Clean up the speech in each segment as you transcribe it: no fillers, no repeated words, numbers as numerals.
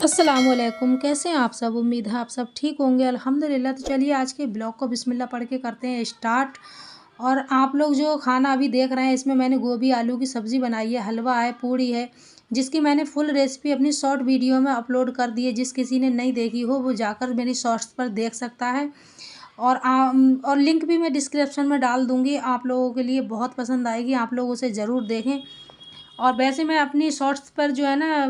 अस्सलामुअलैकुम, कैसे हैं आप सब? उम्मीद है आप सब ठीक होंगे अल्हम्दुलिल्लाह। तो चलिए आज के ब्लॉग को बिस्मिल्लाह पढ़ के करते हैं स्टार्ट। और आप लोग जो खाना अभी देख रहे हैं इसमें मैंने गोभी आलू की सब्ज़ी बनाई है, हलवा है, पूड़ी है, जिसकी मैंने फुल रेसिपी अपनी शॉर्ट वीडियो में अपलोड कर दी है। जिस किसी ने नहीं देखी हो वो जाकर मेरी शॉर्ट्स पर देख सकता है। और लिंक भी मैं डिस्क्रिप्शन में डाल दूँगी, आप लोगों के लिए बहुत पसंद आएगी, आप लोग उसे ज़रूर देखें। और वैसे मैं अपनी शॉर्ट्स पर जो है ना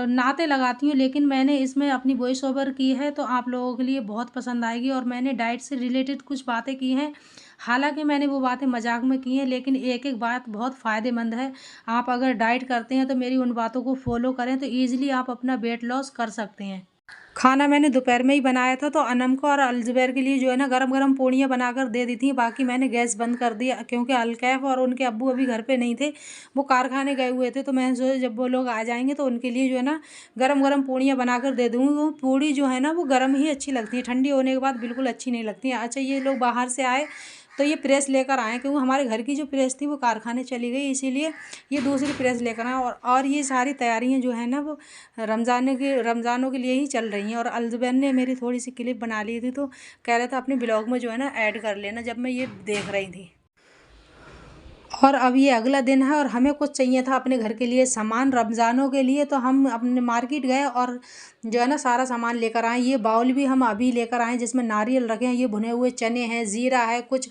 नाते लगाती हूँ, लेकिन मैंने इसमें अपनी वॉइस ओवर की है तो आप लोगों के लिए बहुत पसंद आएगी। और मैंने डाइट से रिलेटेड कुछ बातें की हैं, हालांकि मैंने वो बातें मजाक में की हैं, लेकिन एक एक बात बहुत फ़ायदेमंद है। आप अगर डाइट करते हैं तो मेरी उन बातों को फॉलो करें तो ईज़िली आप अपना वेट लॉस कर सकते हैं। खाना मैंने दोपहर में ही बनाया था, तो अनम को और अलजुबैर के लिए जो है ना गरम गरम पूड़ियाँ बनाकर दे दी थी। बाकी मैंने गैस बंद कर दिया क्योंकि अलकैफ और उनके अब्बू अभी घर पे नहीं थे, वो कारखाने गए हुए थे। तो मैंने सोचा जब वो लोग आ जाएंगे तो उनके लिए जो है ना गरम गरम पूड़ियाँ बनाकर दे दूँगी। वो पूड़ी जो है ना वो गर्म ही अच्छी लगती है, ठंडी होने के बाद बिल्कुल अच्छी नहीं लगती है। अच्छा, ये लोग बाहर से आए तो ये प्रेस लेकर आए, क्योंकि हमारे घर की जो प्रेस थी वो कारखाने चली गई, इसीलिए ये दूसरी प्रेस लेकर आए। और ये सारी तैयारियां जो है ना वो रमज़ानों के लिए ही चल रही हैं। और अलजुबैन ने मेरी थोड़ी सी क्लिप बना ली थी तो कह रहा था अपने ब्लॉग में जो है ना ऐड कर लेना, जब मैं ये देख रही थी। और अब ये अगला दिन है और हमें कुछ चाहिए था अपने घर के लिए सामान रमज़ानों के लिए, तो हम अपने मार्केट गए और जो है ना सारा सामान लेकर आए। ये बाउल भी हम अभी लेकर आए जिसमें नारियल रखे हैं, ये भुने हुए चने हैं, ज़ीरा है, कुछ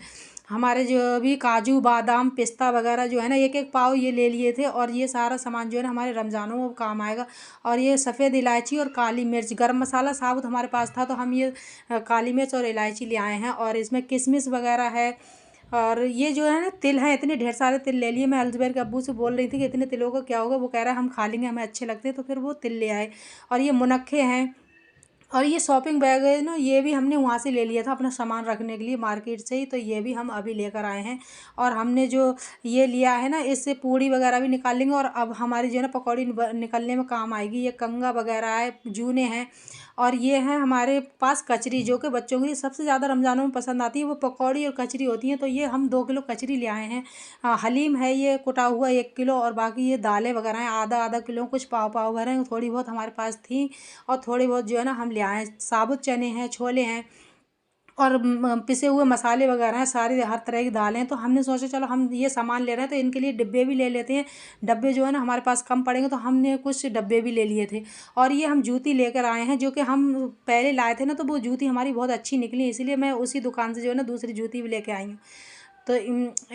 हमारे जो भी काजू बादाम पिस्ता वगैरह जो है ना एक एक पाव ये ले लिए थे। और ये सारा सामान जो है ना हमारे रमज़ानों में काम आएगा। और ये सफ़ेद इलायची और काली मिर्च, गरम मसाला साबुत हमारे पास था तो हम ये काली मिर्च और इलायची ले आए हैं। और इसमें किशमिश वगैरह है। और ये जो है ना तिल हैं, इतने ढेर सारे तिल ले लिए। मैं अलजुबैर के अब्बू से बोल रही थी कि इतने तिलों का क्या होगा, वो कह रहा है हम खा लेंगे, हमें अच्छे लगते हैं, तो फिर वो तिल ले आए। और ये मुनक्खे हैं। और ये शॉपिंग बैग है ना, ये भी हमने वहाँ से ले लिया था अपना सामान रखने के लिए मार्केट से ही, तो ये भी हम अभी लेकर आए हैं। और हमने जो ये लिया है ना इससे पूड़ी वगैरह भी निकाल लेंगे। और अब हमारी जो है ना पकौड़ी निकलने में काम आएगी। ये कंगा वगैरह है, जूने हैं। और ये है हमारे पास कचरी, जो कि बच्चों के लिए सबसे ज़्यादा रमज़ानों में पसंद आती है, वो पकौड़ी और कचरी होती हैं। तो ये हम 2 किलो कचरी ले आए हैं। हलीम है ये कुटा हुआ 1 किलो। और बाकी ये दालें वगैरह हैं आधा आधा किलो, कुछ पाव पाव भर हैं, थोड़ी बहुत हमारे पास थी। और थोड़ी बहुत जो है ना हम ले आए हैं। साबुत चने हैं, छोले हैं, और पिसे हुए मसाले वगैरह हैं, सारी हर तरह की दालें हैं। तो हमने सोचा चलो हम ये सामान ले रहे हैं तो इनके लिए डिब्बे भी ले लेते हैं। डब्बे जो है ना हमारे पास कम पड़ेंगे तो हमने कुछ डब्बे भी ले लिए थे। और ये हम जूती लेकर आए हैं, जो कि हम पहले लाए थे ना तो वो जूती हमारी बहुत अच्छी निकली, इसीलिए मैं उसी दुकान से जो है ना दूसरी जूती भी लेके आई हूँ। तो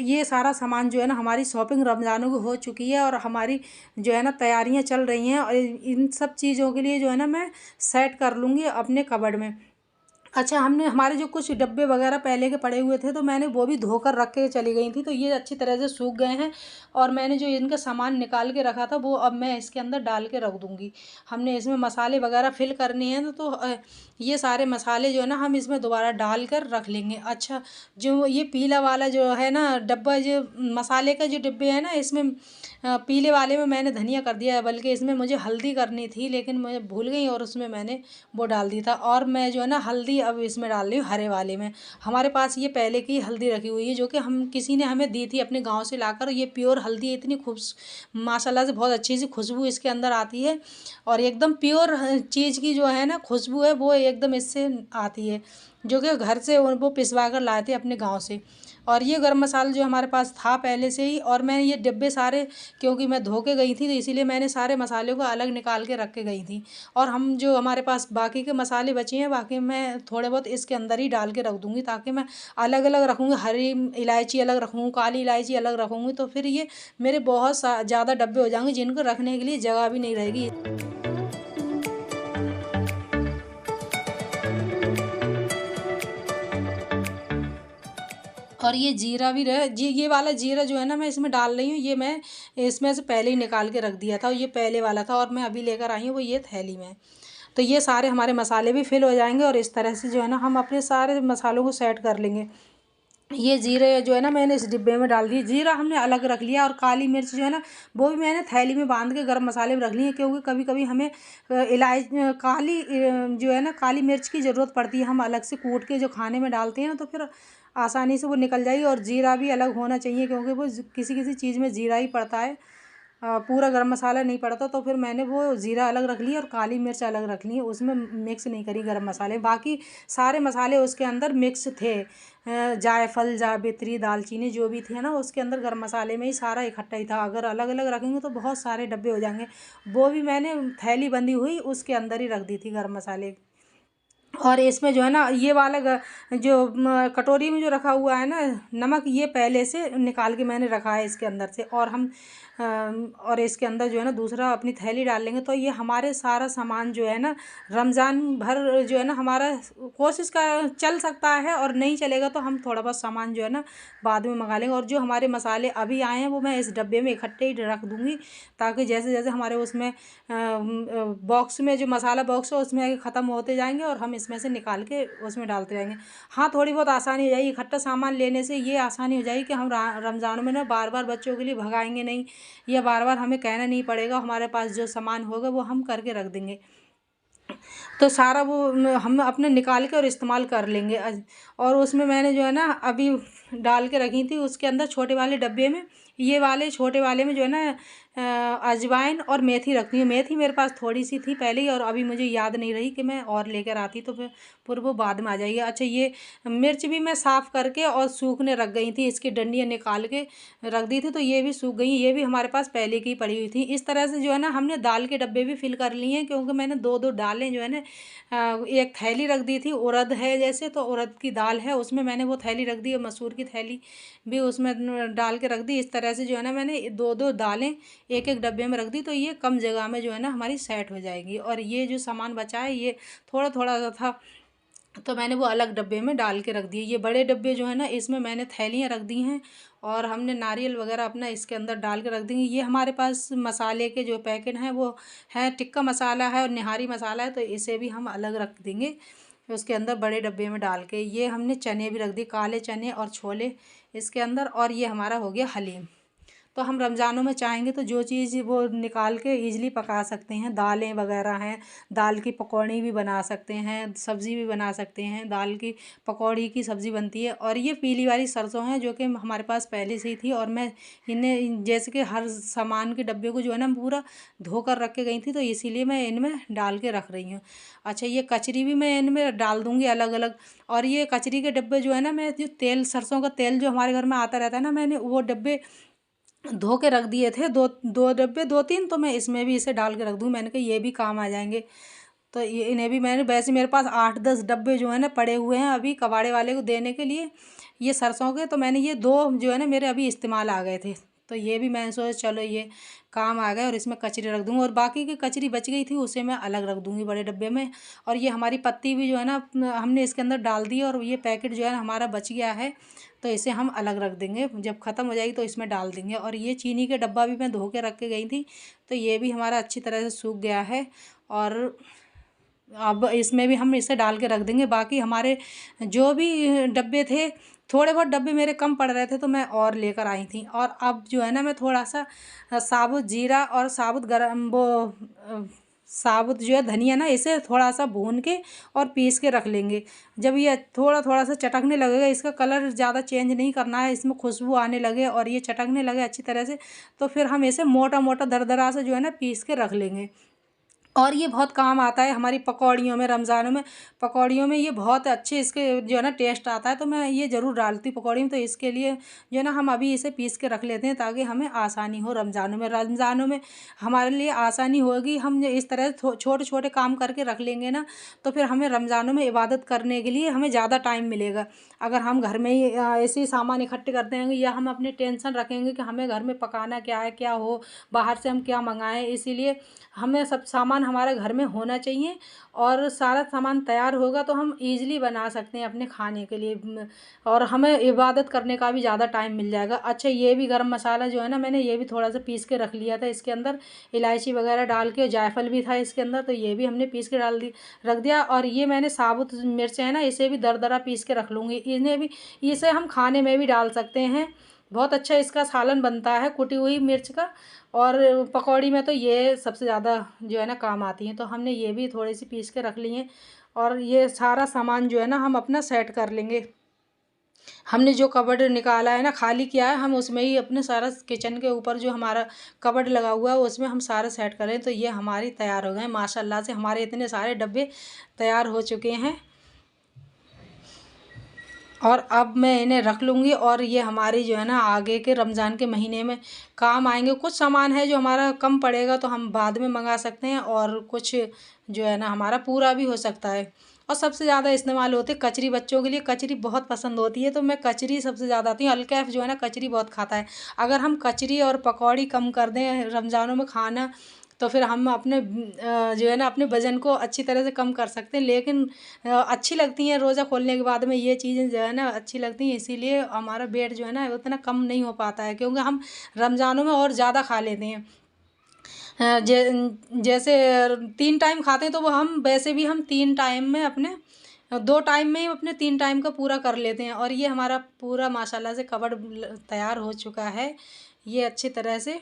ये सारा सामान जो है ना हमारी शॉपिंग रमज़ानों की हो चुकी है और हमारी जो है ना तैयारियां चल रही हैं। और इन सब चीज़ों के लिए जो है ना मैं सेट कर लूँगी अपने कबर्ड में। अच्छा, हमने हमारे जो कुछ डब्बे वगैरह पहले के पड़े हुए थे तो मैंने वो भी धोकर रख के चली गई थी, तो ये अच्छी तरह से सूख गए हैं। और मैंने जो इनका सामान निकाल के रखा था वो अब मैं इसके अंदर डाल के रख दूँगी। हमने इसमें मसाले वगैरह फिल करने हैं तो ये सारे मसाले जो है ना हम इसमें दोबारा डाल कर रख लेंगे। अच्छा, जो ये पीला वाला जो है ना डब्बा, जो मसाले का जो डिब्बे है ना इसमें पीले वाले में मैंने धनिया कर दिया है, बल्कि इसमें मुझे हल्दी करनी थी लेकिन मैं भूल गई और उसमें मैंने वो डाल दी था। और मैं जो है ना हल्दी अब इसमें डाल रही हूँ हरे वाले में। हमारे पास ये पहले की हल्दी रखी हुई है जो कि हम किसी ने हमें दी थी अपने गांव से लाकर। ये प्योर हल्दी है, इतनी माशाल्लाह से बहुत अच्छी सी खुशबू इसके अंदर आती है। और एकदम प्योर चीज़ की जो है ना खुशबू है वो एकदम इससे आती है, जो कि घर से वो पिसवा कर लाए थे अपने गाँव से। और ये गरम मसाला जो हमारे पास था पहले से ही, और मैं ये डिब्बे सारे, क्योंकि मैं धो के गई थी तो इसीलिए मैंने सारे मसालों को अलग निकाल के रख के गई थी। और हम जो हमारे पास बाकी के मसाले बचे हैं बाकी मैं थोड़े बहुत इसके अंदर ही डाल के रख दूँगी, ताकि मैं अलग अलग रखूँगी, हरी इलायची अलग रखूँगी, काली इलायची अलग रखूँगी, तो फिर ये मेरे बहुत ज़्यादा डब्बे हो जाएंगे जिनको रखने के लिए जगह भी नहीं रहेगी। और ये जीरा भी रहे जी, ये वाला जीरा जो है ना मैं इसमें डाल रही हूँ, ये मैं इसमें से पहले ही निकाल के रख दिया था, ये पहले वाला था और मैं अभी लेकर आई हूँ वो ये थैली में। तो ये सारे हमारे मसाले भी फिल हो जाएंगे और इस तरह से जो है ना हम अपने सारे मसालों को सेट कर लेंगे। ये जीरे जो है ना मैंने इस डिब्बे में डाल दिए, जीरा हमने अलग रख लिया। और काली मिर्च जो है ना वो भी मैंने थैली में बांध के गरम मसाले में रख लिए, क्योंकि कभी कभी हमें जो है ना काली मिर्च की ज़रूरत पड़ती है, हम अलग से कूट के जो खाने में डालते हैं ना तो फिर आसानी से वो निकल जाएगी। और जीरा भी अलग होना चाहिए क्योंकि वो किसी किसी चीज़ में जीरा ही पड़ता है। पूरा गरम मसाला नहीं पड़ता, तो फिर मैंने वो ज़ीरा अलग रख लिया और काली मिर्च अलग रख ली, उसमें मिक्स नहीं करी गरम मसाले। बाकी सारे मसाले उसके अंदर मिक्स थे, जायफल, जावित्री, दालचीनी जो भी थे ना, उसके अंदर गरम मसाले में ही सारा इकट्ठा ही था। अगर अलग अलग रखेंगे तो बहुत सारे डब्बे हो जाएंगे। वो भी मैंने थैली बंधी हुई उसके अंदर ही रख दी थी गरम मसाले। और इसमें जो है ना ये वाला जो कटोरी में जो रखा हुआ है ना नमक, ये पहले से निकाल के मैंने रखा है इसके अंदर से। और हम और इसके अंदर जो है ना दूसरा अपनी थैली डाल लेंगे, तो ये हमारे सारा सामान जो है ना रमज़ान भर जो है ना हमारा कोशिश का चल सकता है, और नहीं चलेगा तो हम थोड़ा बहुत सामान जो है ना बाद में मंगा लेंगे। और जो हमारे मसाले अभी आए हैं वो मैं इस डब्बे में इकट्ठे ही रख दूँगी, ताकि जैसे जैसे हमारे उसमें बॉक्स में जो मसाला बॉक्स है उसमें ख़त्म होते जाएंगे और हम इसमें से निकाल के उसमें डालते रहेंगे। हाँ, थोड़ी बहुत आसानी हो जाएगी इकट्ठा सामान लेने से। ये आसानी हो जाएगी कि हम रमज़ान में ना बार बार बच्चों के लिए भगाएंगे नहीं, या बार बार हमें कहना नहीं पड़ेगा। हमारे पास जो सामान होगा वो हम करके रख देंगे, तो सारा वो हम अपने निकाल के और इस्तेमाल कर लेंगे। और उसमें मैंने जो है ना अभी डाल के रखी थी उसके अंदर छोटे वाले डब्बे में, ये वाले छोटे वाले में जो है ना अजवाइन और मेथी रखती हूँ। मेथी मेरे पास थोड़ी सी थी पहले ही, और अभी मुझे याद नहीं रही कि मैं और लेकर आती, तो फिर वो बाद में आ जाएगी। अच्छा, ये मिर्च भी मैं साफ़ करके और सूखने रख गई थी, इसकी डंडियाँ निकाल के रख दी थी, तो ये भी सूख गई। ये भी हमारे पास पहले की पड़ी हुई थी। इस तरह से जो है ना हमने दाल के डब्बे भी फिल कर लिए हैं, क्योंकि मैंने दो दो दालें जो है ना एक थैली रख दी थी। उड़द है जैसे, तो उड़द की दाल है उसमें मैंने वो थैली रख दी, और मसूर की थैली भी उसमें डाल के रख दी। इस तरह से जो है ना मैंने दो दो दालें एक एक डब्बे में रख दी, तो ये कम जगह में जो है ना हमारी सेट हो जाएगी। और ये जो सामान बचा है ये थोड़ा थोड़ा सा था, तो मैंने वो अलग डब्बे में डाल के रख दिए। ये बड़े डब्बे जो है ना इसमें मैंने थैलियाँ रख दी हैं, और हमने नारियल वगैरह अपना इसके अंदर डाल के रख देंगे। ये हमारे पास मसाले के जो पैकेट हैं वो है, टिक्का मसाला है और निहारी मसाला है, तो इसे भी हम अलग रख देंगे उसके अंदर बड़े डब्बे में डाल के। ये हमने चने भी रख दिए, काले चने और छोले इसके अंदर। और ये हमारा हो गया हलीम। तो हम रमज़ानों में चाहेंगे तो जो चीज़ वो निकाल के ईज़िली पका सकते हैं। दालें वगैरह हैं, दाल की पकौड़ी भी बना सकते हैं, सब्ज़ी भी बना सकते हैं। दाल की पकौड़ी की सब्ज़ी बनती है। और ये पीली वाली सरसों है जो कि हमारे पास पहले से ही थी, और मैं इन्हें जैसे कि हर सामान के डब्बे को जो है ना पूरा धोकर रख के गई थी, तो इसीलिए मैं इनमें डाल के रख रही हूँ। अच्छा, ये कचरी भी मैं इनमें डाल दूँगी अलग अलग। और ये कचरी के डब्बे जो है ना, मैं जो तेल सरसों का तेल जो हमारे घर में आता रहता है ना, मैंने वो डब्बे धो के रख दिए थे, दो दो डब्बे, दो तीन, तो मैं इसमें भी इसे डाल के रख दूँ। मैंने कहा ये भी काम आ जाएंगे, तो ये इन्हें भी मैंने, वैसे मेरे पास 8-10 डब्बे जो है ना पड़े हुए हैं अभी कबाड़े वाले को देने के लिए, ये सरसों के। तो मैंने ये दो जो है ना मेरे अभी इस्तेमाल आ गए थे, तो ये भी मैंने सोचा चलो ये काम आ गए, और इसमें कचरी रख दूँगी। और बाकी की कचरी बच गई थी उसे मैं अलग रख दूँगी बड़े डब्बे में। और ये हमारी पत्ती भी जो है ना हमने इसके अंदर डाल दी, और ये पैकेट जो है ना हमारा बच गया है, तो इसे हम अलग रख देंगे। जब ख़त्म हो जाएगी तो इसमें डाल देंगे। और ये चीनी के डब्बा भी मैं धो के रख के गई थी, तो ये भी हमारा अच्छी तरह से सूख गया है। और अब इसमें भी हम इसे डाल के रख देंगे। बाकी हमारे जो भी डब्बे थे, थोड़े बहुत डब्बे मेरे कम पड़ रहे थे, तो मैं और लेकर आई थी। और अब जो है ना मैं थोड़ा सा साबुत जीरा और साबुत गरम वो साबुत जो है धनिया ना, इसे थोड़ा सा भून के और पीस के रख लेंगे। जब ये थोड़ा थोड़ा सा चटकने लगेगा, इसका कलर ज़्यादा चेंज नहीं करना है, इसमें खुशबू आने लगे और ये चटकने लगे अच्छी तरह से, तो फिर हम इसे मोटा मोटा दरदरा से जो है ना पीस के रख लेंगे। और ये बहुत काम आता है हमारी पकौड़ियों में, रमज़ानों में पकौड़ियों में ये बहुत अच्छे इसके जो है ना टेस्ट आता है, तो मैं ये ज़रूर डालती हूँ पकौड़ी में। तो इसके लिए जो है ना हम अभी इसे पीस के रख लेते हैं, ताकि हमें आसानी हो रमज़ानों में। रमज़ानों में हमारे लिए आसानी होगी, हम इस तरह छोटे छोटे काम करके रख लेंगे ना, तो फिर हमें रमज़ानों में इबादत करने के लिए हमें ज़्यादा टाइम मिलेगा। अगर हम घर में ही ऐसे ही सामान इकट्ठे करते हैं, या हम अपनी टेंशन रखेंगे कि हमें घर में पकाना क्या है, क्या हो, बाहर से हम क्या मंगाएं, इसीलिए हमें सब सामान हमारे घर में होना चाहिए। और सारा सामान तैयार होगा तो हम ईज़िली बना सकते हैं अपने खाने के लिए, और हमें इबादत करने का भी ज़्यादा टाइम मिल जाएगा। अच्छा, ये भी गरम मसाला जो है ना मैंने ये भी थोड़ा सा पीस के रख लिया था इसके अंदर, इलायची वगैरह डाल के, जायफल भी था इसके अंदर, तो ये भी हमने पीस के रख दिया। और ये मैंने साबुत मिर्च है ना, इसे भी दरदरा पीस के रख लूँगी। इन्हें भी, इसे हम खाने में भी डाल सकते हैं, बहुत अच्छा इसका सालन बनता है कुटी हुई मिर्च का। और पकौड़ी में तो ये सबसे ज़्यादा जो है ना काम आती हैं, तो हमने ये भी थोड़ी सी पीस के रख ली हैं। और ये सारा सामान जो है ना हम अपना सेट कर लेंगे। हमने जो कबर्ड निकाला है ना, खाली किया है, हम उसमें ही अपने सारा किचन के ऊपर जो हमारा कबर्ड लगा हुआ है उसमें हम सारा सेट करें। तो ये हमारी तैयार हो गए माशाल्लाह से, हमारे इतने सारे डब्बे तैयार हो चुके हैं। और अब मैं इन्हें रख लूँगी और ये हमारी जो है ना आगे के रमज़ान के महीने में काम आएंगे। कुछ सामान है जो हमारा कम पड़ेगा तो हम बाद में मंगा सकते हैं, और कुछ जो है ना हमारा पूरा भी हो सकता है। और सबसे ज़्यादा इस्तेमाल होती है कचरी, बच्चों के लिए कचरी बहुत पसंद होती है, तो मैं कचरी सबसे ज़्यादा आती हूँ। अलकैफ जो है ना कचरी बहुत खाता है। अगर हम कचरी और पकौड़ी कम कर दें रमज़ानों में खाना, तो फिर हम अपने जो है ना अपने वज़न को अच्छी तरह से कम कर सकते हैं। लेकिन अच्छी लगती हैं रोज़ा खोलने के बाद में ये चीज़ें जो है ना अच्छी लगती हैं, इसीलिए हमारा वेट जो है ना उतना कम नहीं हो पाता है, क्योंकि हम रमज़ानों में और ज़्यादा खा लेते हैं। जैसे 3 टाइम खाते हैं तो वो हम वैसे भी हम 3 टाइम में अपने 2 टाइम में ही अपने 3 टाइम का पूरा कर लेते हैं। और ये हमारा पूरा माशाल्लाह से कबर्ड तैयार हो चुका है ये अच्छी तरह से।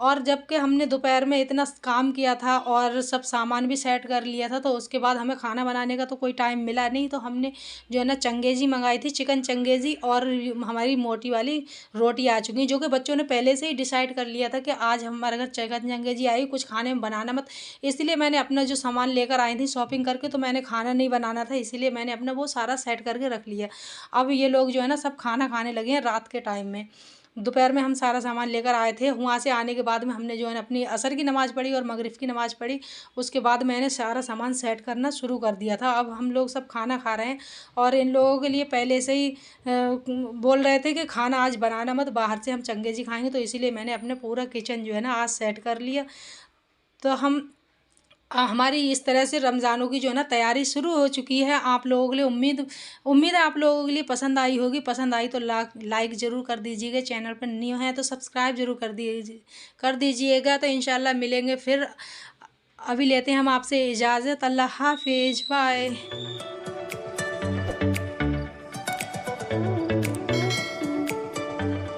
और जबकि हमने दोपहर में इतना काम किया था और सब सामान भी सेट कर लिया था, तो उसके बाद हमें खाना बनाने का तो कोई टाइम मिला नहीं। तो हमने जो है ना चंगेज़ी मंगाई थी, चिकन चंगेज़ी, और हमारी मोटी वाली रोटी आ चुकी है, जो कि बच्चों ने पहले से ही डिसाइड कर लिया था कि आज हमारे घर चिकन चंगेज़ी आई, कुछ खाने में बनाना मत। इसलिए मैंने अपना जो सामान लेकर आई थी शॉपिंग करके, तो मैंने खाना नहीं बनाना था, इसीलिए मैंने अपना वो सारा सेट करके रख लिया। अब ये लोग जो है ना सब खाना खाने लगे हैं रात के टाइम में। दोपहर में हम सारा सामान लेकर आए थे, वहाँ से आने के बाद में हमने जो है ना अपनी असर की नमाज़ पढ़ी और मगरिब की नमाज़ पढ़ी। उसके बाद मैंने सारा सामान सेट करना शुरू कर दिया था। अब हम लोग सब खाना खा रहे हैं, और इन लोगों के लिए पहले से ही बोल रहे थे कि खाना आज बनाना मत, बाहर से हम चंगेज़ी खाएंगे, तो इसीलिए मैंने अपने पूरा किचन जो है ना आज सेट कर लिया। तो हमारी इस तरह से रमज़ानों की जो है ना तैयारी शुरू हो चुकी है। आप लोगों के लिए उम्मीद है आप लोगों के लिए पसंद आई होगी। पसंद आई तो लाइक ज़रूर कर दीजिएगा। चैनल पर न्यू है तो सब्सक्राइब ज़रूर कर दीजिएगा। तो इंशाल्लाह मिलेंगे फिर। अभी लेते हैं हम आपसे इजाज़त। अल्लाह हाफिज़, बाय।